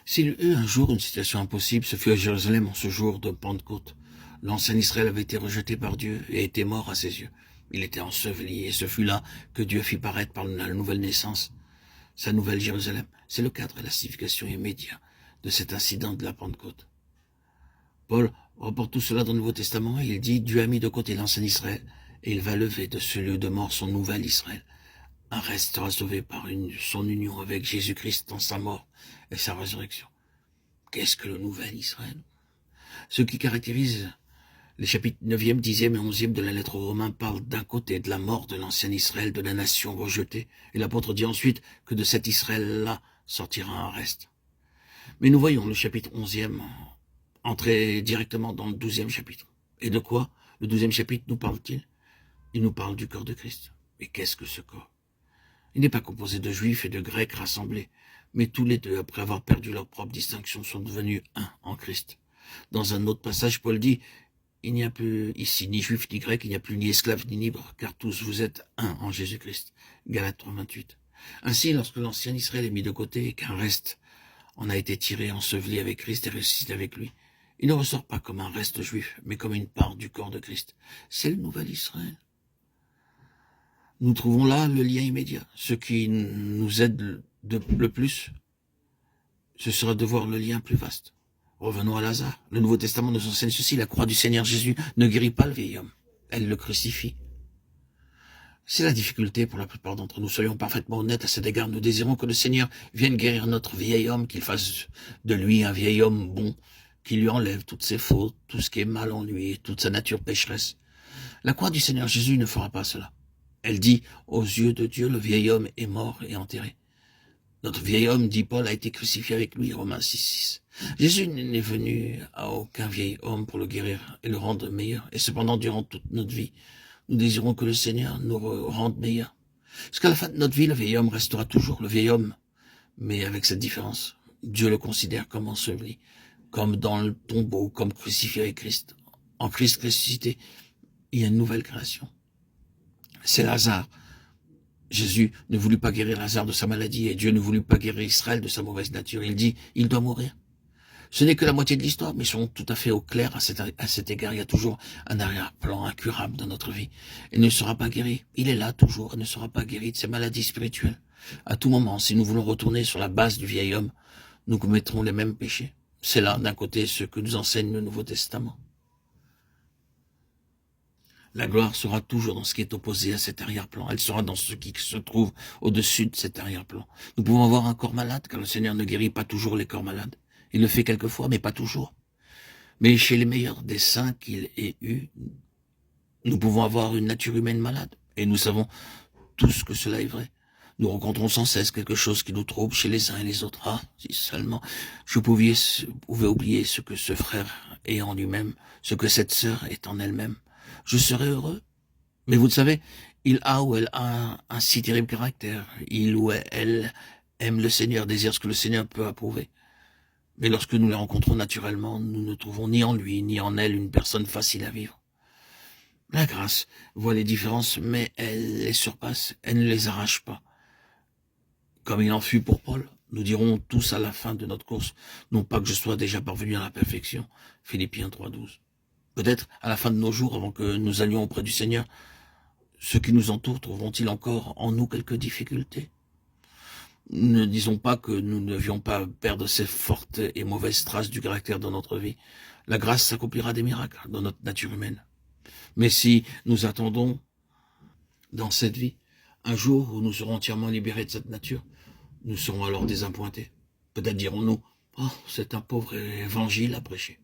S'il y eut un jour une situation impossible, ce fut à Jérusalem en ce jour de Pentecôte. L'ancien Israël avait été rejeté par Dieu et était mort à ses yeux. Il était enseveli et ce fut là que Dieu fit paraître par la nouvelle naissance, sa nouvelle Jérusalem. C'est le cadre et la signification immédiate de cet incident de la Pentecôte. Paul reporte tout cela dans le Nouveau Testament et il dit « Dieu a mis de côté l'ancien Israël et il va lever de ce lieu de mort son nouvel Israël. Un reste sera sauvé par son union avec Jésus-Christ dans sa mort et sa résurrection. » Qu'est-ce que le nouvel Israël? Ce qui caractérise les chapitres 9e, 10e et 11e de la lettre aux Romains parlent d'un côté de la mort de l'ancien Israël, de la nation rejetée, et l'apôtre dit ensuite que de cet Israël-là sortira un reste. Mais nous voyons le chapitre 11e entrer directement dans le 12e chapitre. Et de quoi le 12e chapitre nous parle-t-il? Il nous parle du corps de Christ. Et qu'est-ce que ce corps? Il n'est pas composé de juifs et de grecs rassemblés, mais tous les deux, après avoir perdu leur propre distinction, sont devenus un en Christ. Dans un autre passage, Paul dit « Il n'y a plus ici ni juif ni grec, il n'y a plus ni esclave ni libre, car tous vous êtes un en Jésus-Christ. » Galates 3:28. Ainsi, lorsque l'ancien Israël est mis de côté et qu'un reste en a été tiré, enseveli avec Christ et ressuscité avec lui, il ne ressort pas comme un reste juif, mais comme une part du corps de Christ. C'est le nouvel Israël. Nous trouvons là le lien immédiat. Ce qui nous aide le plus, ce sera de voir le lien plus vaste. Revenons à Lazare. Le Nouveau Testament nous enseigne ceci. La croix du Seigneur Jésus ne guérit pas le vieil homme. Elle le crucifie. C'est la difficulté pour la plupart d'entre nous. Soyons parfaitement honnêtes à cet égard. Nous désirons que le Seigneur vienne guérir notre vieil homme, qu'il fasse de lui un vieil homme bon, qu'il lui enlève toutes ses fautes, tout ce qui est mal en lui, toute sa nature pécheresse. La croix du Seigneur Jésus ne fera pas cela. Elle dit, aux yeux de Dieu, le vieil homme est mort et enterré. Notre vieil homme, dit Paul, a été crucifié avec lui, Romains 6:6. Jésus n'est venu à aucun vieil homme pour le guérir et le rendre meilleur. Et cependant, durant toute notre vie, nous désirons que le Seigneur nous rende meilleurs. Parce qu'à la fin de notre vie, le vieil homme restera toujours le vieil homme. Mais avec cette différence, Dieu le considère comme enseveli, comme dans le tombeau, comme crucifié avec Christ. En Christ ressuscité, il y a une nouvelle création. C'est Lazare. Jésus ne voulut pas guérir Lazare de sa maladie et Dieu ne voulut pas guérir Israël de sa mauvaise nature. Il dit, il doit mourir. Ce n'est que la moitié de l'histoire, mais sont tout à fait au clair à cet égard. Il y a toujours un arrière-plan incurable dans notre vie. Il ne sera pas guéri. Il est là toujours et ne sera pas guéri de ses maladies spirituelles. À tout moment, si nous voulons retourner sur la base du vieil homme, nous commettrons les mêmes péchés. C'est là, d'un côté, ce que nous enseigne le Nouveau Testament. La gloire sera toujours dans ce qui est opposé à cet arrière-plan. Elle sera dans ce qui se trouve au-dessus de cet arrière-plan. Nous pouvons avoir un corps malade, car le Seigneur ne guérit pas toujours les corps malades. Il le fait quelquefois, mais pas toujours. Mais chez les meilleurs des saints qu'il ait eus, nous pouvons avoir une nature humaine malade. Et nous savons tous que cela est vrai. Nous rencontrons sans cesse quelque chose qui nous trouble chez les uns et les autres. Ah, si seulement je pouvais oublier ce que ce frère est en lui-même, ce que cette sœur est en elle-même. Je serais heureux. Mais vous le savez, il a ou elle a un si terrible caractère. Il ou elle aime le Seigneur, désire ce que le Seigneur peut approuver. Mais lorsque nous les rencontrons naturellement, nous ne trouvons ni en lui, ni en elle une personne facile à vivre. La grâce voit les différences, mais elle les surpasse, elle ne les arrache pas. Comme il en fut pour Paul, nous dirons tous à la fin de notre course, non pas que je sois déjà parvenu à la perfection, Philippiens 3:12. Peut-être à la fin de nos jours, avant que nous allions auprès du Seigneur, ceux qui nous entourent trouveront-ils encore en nous quelques difficultés? Ne disons pas que nous ne devions pas perdre ces fortes et mauvaises traces du caractère dans notre vie. La grâce accomplira des miracles dans notre nature humaine. Mais si nous attendons dans cette vie un jour où nous serons entièrement libérés de cette nature, nous serons alors désappointés. Peut-être dirons-nous, oh, c'est un pauvre évangile à prêcher.